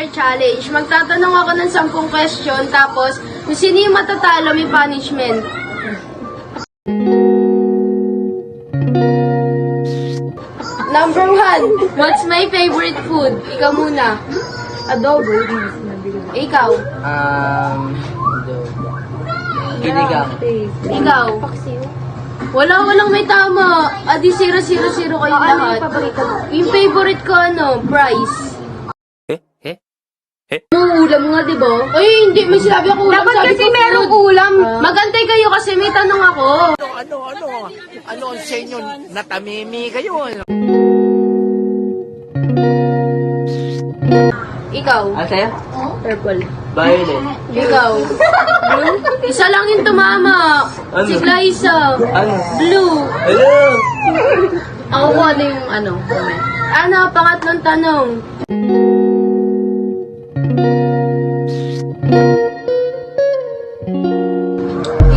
fire challenge. Magtatanong ako ng 10 question, tapos kung sino yung matatalo, may punishment. Number 1, what's my favorite food? Ikaw muna. Adobo. Ikaw. Ginigang. Ikaw. Walang may tama. Adi 0-0-0 kayo lahat. Yung favorite ko, price. Ulam nga, di ba? Ay, hindi. May sinabi ako ulam. Dapat Sabi kasi ko, merong food. ulam. Magantay kayo kasi may tanong ako. Ano ang sa inyo? Natamimi kayo. Ikaw. Ano sa'yo? Purple. Violet. Ikaw. Blue? Isa lang yung tumama. Ano? Si Glyza. Ano? Blue. Hello! Ako ko ano yung ano. Ano, pangatlong tanong.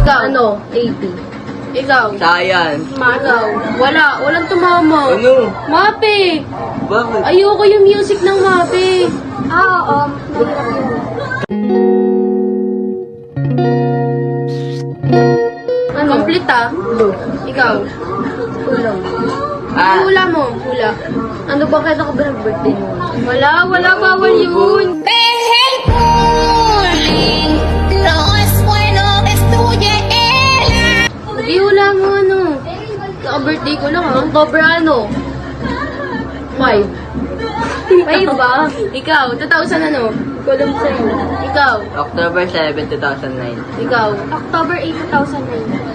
Ikaw. Ano? 80. Ikaw. Science. Ikaw. Walang tumama. Ano? Mape. Bakit? Ayoko yung music ng Mape. Ano? Complete Blue. Ikaw. Ulam. Ano hula mo? Hula. Ano ba kaya ako ba nag-birthday mo? Wala, bawal yun. Hindi hula mo ano. Kaka-birthday ko lang ha. October ano? 5. 5 ba? Ikaw, 2000 ano? Ko alam sa'yo. Ikaw. October 7, 2009. Ikaw. October 8, 2009.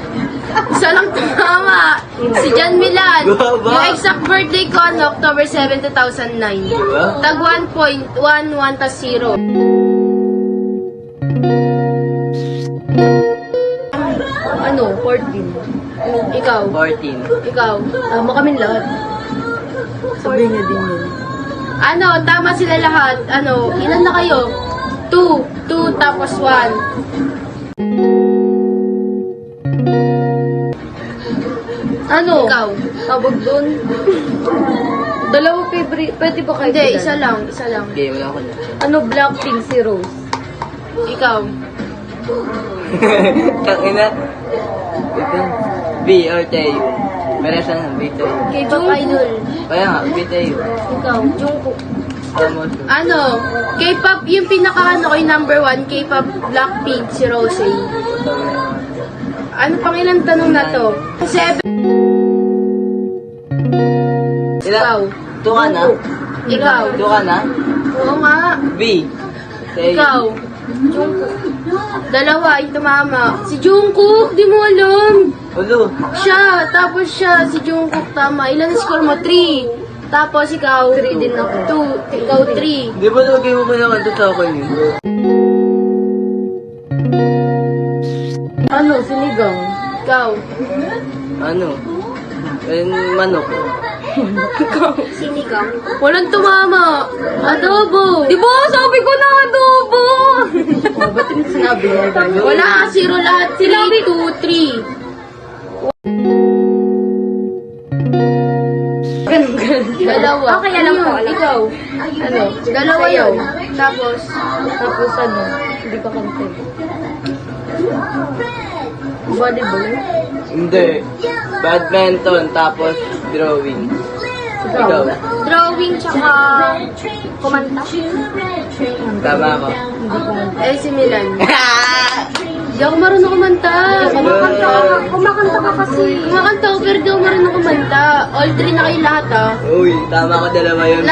Isa lang tama. Si John Milan. Baba. Yung exact birthday ko, October 7, 2009. Diba? Tag 1.11 tas 0. Ano? 14. Ikaw. 14. Ikaw. Tama kami lahat. Sabihin niya din yun. Ano, tama sila lahat. Ano, ilan na kayo? 2. 2 tapos 1. Ano? Ikaw. Tawag doon. Dalawa favorite. Pwede ba kayo? Hindi, isa lang. Isa lang. Okay, wala ko na. Ano? Blackpink si Rose. Ikaw. Tangina. Ito. B or Tayo. Meron siya ng B Tayo. K-pop idol. Kaya nga, B Tayo. Ikaw. Jungkook. Tama siya. Ano, K-pop yung pinaka-ano ko yung number 1, K-pop Blackpink, si Rosé. Ano pang ilang tanong na to? 7. Ikaw. Ito ka na? Ikaw. Ito ka na? Oo nga. B. Tayo. Ikaw. Jungkook. Dalawa, yung tumama. Si Jungkook, di mo alam. Ulo. Siya, tapos siya, si Jungkook tama. Ilan na score mo? 3. Tapos ikaw, 3 din ako. 2. Ikaw, 3. Di ba lagay mo pa naman ito sa akin yun? Ano? Sinigang. Ikaw. Ano? Manok. Sinigang. Walang tumama. Adobo. Di ba? Sabi ko na adobo. Oh, ba't yung sinabi niya? Wala, 0 lahat. 3, 2, 3. Dalawa. Okay, alam ko, alam ko. Ikaw. Ano? Dalawa Sayaw. yun. Tapos, Tapos ano? Hindi pa kante. Volleyball? Hindi. Badminton, tapos drawing. Ikaw. drawing tsaka kumanta. Tama ako. Eh, si Milan. Di ako marunong kumanta. Kumakanta ka kasi. Kumakanta ako, pero di ako marunong kumanta. All 3 na kayo lahat, ah. Uy, tama ka, dalawa yun.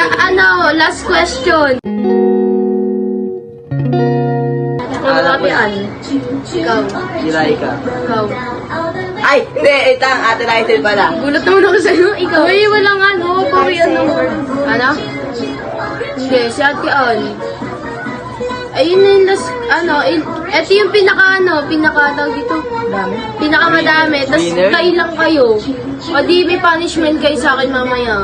Last question. Alam ko Ano? Ikaw. Si Laika. Ikaw. Ay, hindi, ito ang ate Lysel pala. Gulat naman ako sa'yo. Ikaw. Uy, walang ano. Korean ng word. Ano? Hindi, si Ate Ann. Ayun na yung last, ito yung pinaka-tawag dito. Pinakamadami. Tapos Winner? kayo lang kayo. O di may punishment kayo sa akin mamaya.